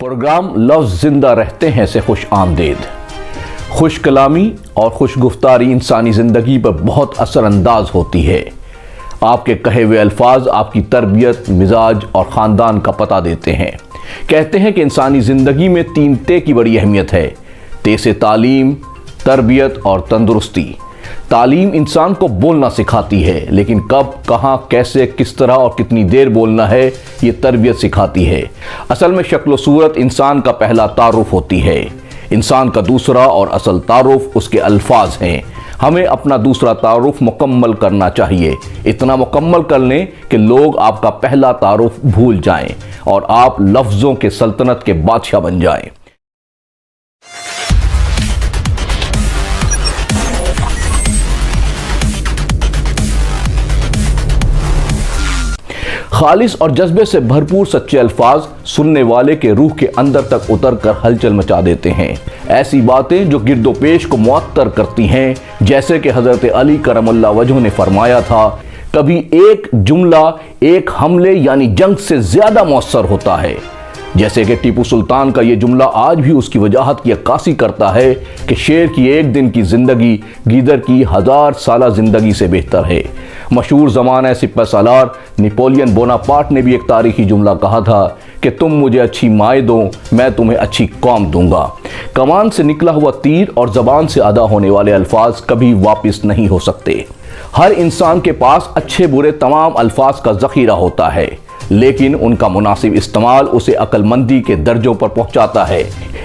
Programme लफ्ज़ जिंदा रहते हैं से खुश आमदेद। खुश कलामी और खुश गुफ्तारी इंसानी ज़िंदगी पर बहुत असरअंदाज होती है। आपके कहे हुए अल्फाज आपकी तरबियत, मिजाज और ख़ानदान का पता देते हैं। कहते हैं कि इंसानी ज़िंदगी में 3 ते की बड़ी अहमियत है। ते से तालीम, तरबियत और तंदुरुस्ती। तालीम इंसान को बोलना सिखाती है, लेकिन कब, कहाँ, कैसे, किस तरह और कितनी देर बोलना है ये तरबियत सिखाती है। असल में शक्ल सूरत इंसान का पहला तारुफ होती है। इंसान का दूसरा और असल तारुफ उसके अल्फाज हैं। हमें अपना दूसरा तारुफ मुकम्मल करना चाहिए। इतना मुकम्मल कर लें कि लोग आपका पहला तारुफ भूल जाएं और आप लफ्ज़ों के सल्तनत के बादशाह बन जाएं। खालिस और जज्बे से भरपूर सच्चे अल्फाज सुनने वाले के रूह के अंदर तक उतर कर हलचल मचा देते हैं। ऐसी बातें जो गिरदोपेश को मुअत्तर करती हैं, जैसे कि हज़रत अली करमल्ला वजह ने फरमाया था, कभी एक जुमला एक हमले यानी जंग से ज़्यादा मौसर होता है। जैसे कि टीपू सुल्तान का ये जुमला आज भी उसकी वजाहत की अक्कासी करता है कि शेर की एक दिन की ज़िंदगी गीदड़ की 1000 साला ज़िंदगी से बेहतर है। मशहूर ज़माना सिपह सालार नेपोलियन बोनापार्ट ने भी एक तारीखी जुमला कहा था कि तुम मुझे अच्छी माए दो, मैं तुम्हें अच्छी कौम दूंगा। कमान से निकला हुआ तीर और ज़बान से अदा होने वाले अल्फाज कभी वापस नहीं हो सकते। हर इंसान के पास अच्छे बुरे तमाम अल्फाज का ज़ख़ीरा होता है, लेकिन उनका मुनासिब इस्तेमाल उसे अक्लमंदी के दर्जों पर पहुंचाता है।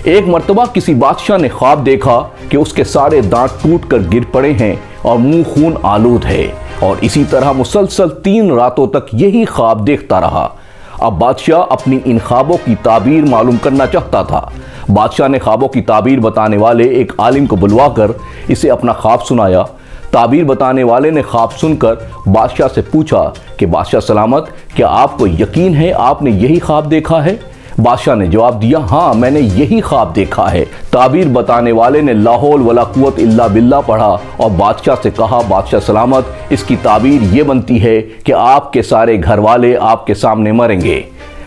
एक मर्तबा किसी बादशाह ने ख्वाब देखा कि उसके सारे दांत टूट कर गिर पड़े हैं और मुंह खून आलूद है, और इसी तरह मुसलसल 3 रातों तक यही ख्वाब देखता रहा। अब बादशाह अपनी इन ख्वाबों की ताबीर मालूम करना चाहता था। बादशाह ने ख्वाबों की ताबीर बताने वाले एक आलिम को बुलवाकर इसे अपना ख्वाब सुनाया। ताबीर बताने वाले ने ख्वाब सुनकर बादशाह से पूछा कि बादशाह सलामत, क्या आपको यकीन है आपने यही ख्वाब देखा है? बादशाह ने जवाब दिया, हाँ मैंने यही ख्वाब देखा है। ताबीर बताने वाले ने ला हौल वला कुव्वत इल्ला बिल्लाह पढ़ा और बादशाह से कहा, बादशाह सलामत, इसकी ताबीर ये बनती है कि आपके सारे घर वाले आपके सामने मरेंगे।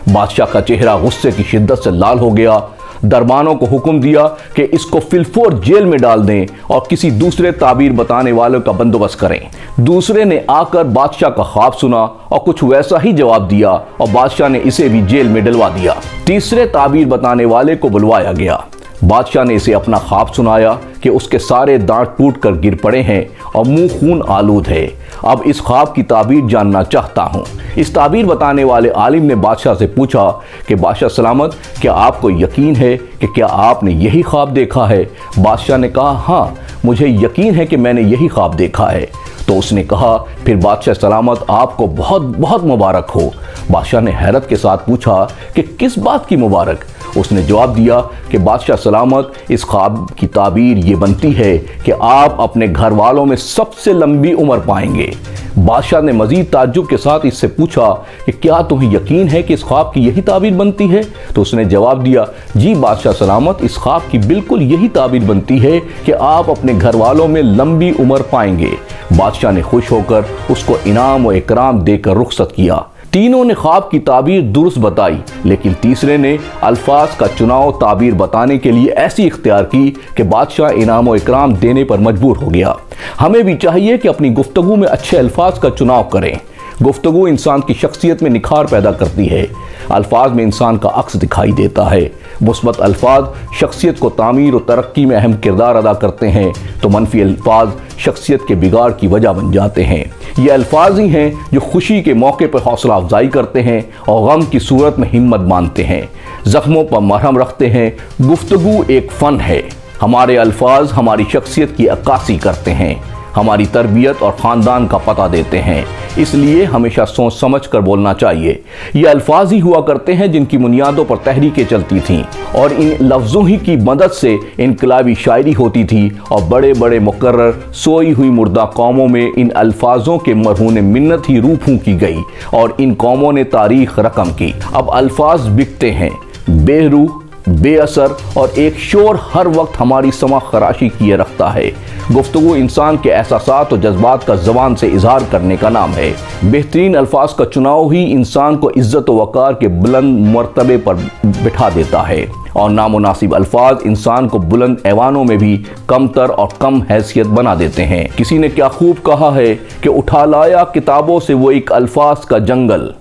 बादशाह का चेहरा गुस्से की शिद्दत से लाल हो गया। दरबानों को हुक्म दिया कि इसको फिलफोर जेल में डाल दें और किसी दूसरे ताबीर बताने वालों का बंदोबस्त करें। दूसरे ने आकर बादशाह का ख्वाब सुना और कुछ वैसा ही जवाब दिया और बादशाह ने इसे भी जेल में डलवा दिया। तीसरे ताबीर बताने वाले को बुलवाया गया। बादशाह ने इसे अपना ख्वाब सुनाया कि उसके सारे दांत टूट कर गिर पड़े हैं और मुंह खून आलूद है। अब इस ख्वाब की ताबीर जानना चाहता हूँ। इस ताबीर बताने वाले आलिम ने बादशाह से पूछा कि बादशाह सलामत, क्या आपको यकीन है कि क्या आपने यही ख्वाब देखा है? बादशाह ने कहा, हाँ मुझे यकीन है कि मैंने यही ख्वाब देखा है। तो उसने कहा, फिर बादशाह सलामत आपको बहुत बहुत मुबारक हो। बादशाह ने हैरत के साथ पूछा कि किस बात की मुबारक? उसने जवाब दिया कि बादशाह सलामत, इस ख्वाब की ताबीर ये बनती है कि आप अपने घर वालों में सबसे लंबी उम्र पाएंगे। बादशाह ने मजीद ताज्जुब के साथ इससे पूछा कि क्या तुम्हें यकीन है कि इस ख्वाब की यही ताबीर बनती है? तो उसने जवाब दिया, जी बादशाह सलामत, इस ख्वाब की बिल्कुल यही ताबीर बनती है कि आप अपने घर वालों में लंबी उम्र पाएंगे। बादशाह ने खुश होकर उसको इनाम व इकराम देकर रुखसत किया। तीनों ने ख्वाब की ताबीर दुरुस्त बताई, लेकिन तीसरे ने अल्फाज का चुनाव ताबीर बताने के लिए ऐसी इख्तियार की कि बादशाह इनाम व इकराम देने पर मजबूर हो गया। हमें भी चाहिए कि अपनी गुफ्तगू में अच्छे अल्फाज का चुनाव करें। गुफ्तगू इंसान की शख्सियत में निखार पैदा करती है। अल्फाज में इंसान का अक्स दिखाई देता है। मुस्बत अल्फाज शख्सियत को तामीर और तरक्की में अहम किरदार अदा करते हैं, तो मनफी अल्फाज शख्सियत के बिगाड़ की वजह बन जाते हैं। ये अल्फाज ही हैं जो खुशी के मौके पर हौसला अफजाई करते हैं और गम की सूरत में हिम्मत बांधते हैं, ज़ख्मों पर मरहम रखते हैं। गुफ्तगू एक फ़न है। हमारे अल्फाज हमारी शख्सियत की अक्कासी करते हैं, हमारी तरबियत और ख़ानदान का पता देते हैं। इसलिए हमेशा सोच समझ कर बोलना चाहिए। ये अल्फाज ही हुआ करते हैं जिनकी बुनियादों पर तहरीकें चलती थीं, और इन लफ्ज़ों ही की मदद से इनकलाबी शायरी होती थी और बड़े बड़े मुकर्रर सोई हुई मुर्दा कौमों में इन अल्फाजों के मरहून मिन्नत ही रूह फूंकी गई और इन कौमों ने तारीख रकम की। अब अल्फाज बिकते हैं, बेरूह, बेअसर, और एक शोर हर वक्त हमारी समा खराशी किए रखता है। गुफ्तगू इंसान के एहसासात और जज्बात का ज़बान से इजहार करने का नाम है। बेहतरीन अल्फाज का चुनाव ही इंसान को इज्जत व वक़ार के बुलंद मर्तबे पर बिठा देता है और नामुनासिब अल्फाज इंसान को बुलंद ऐवानों में भी कमतर और कम हैसियत बना देते हैं। किसी ने क्या खूब कहा है कि उठा लाया किताबों से वो एक अल्फाज का जंगल,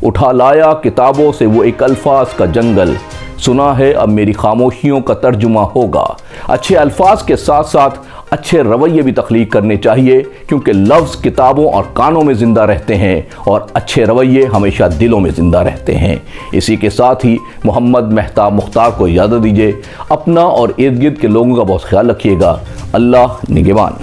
उठा लाया किताबों से वो एक अल्फाज का जंगल, सुना है अब मेरी खामोशियों का तर्जुमा होगा। अच्छे अल्फाज के साथ साथ अच्छे रवैये भी तख्लीक करने चाहिए, क्योंकि लफ्ज़ किताबों और कानों में ज़िंदा रहते हैं और अच्छे रवैये हमेशा दिलों में ज़िंदा रहते हैं। इसी के साथ ही मोहम्मद मेहताब मुख्तार को इजाज़त दीजिए। अपना और इर्द गिर्द के लोगों का बहुत ख्याल रखिएगा। अल्लाह निगहबान।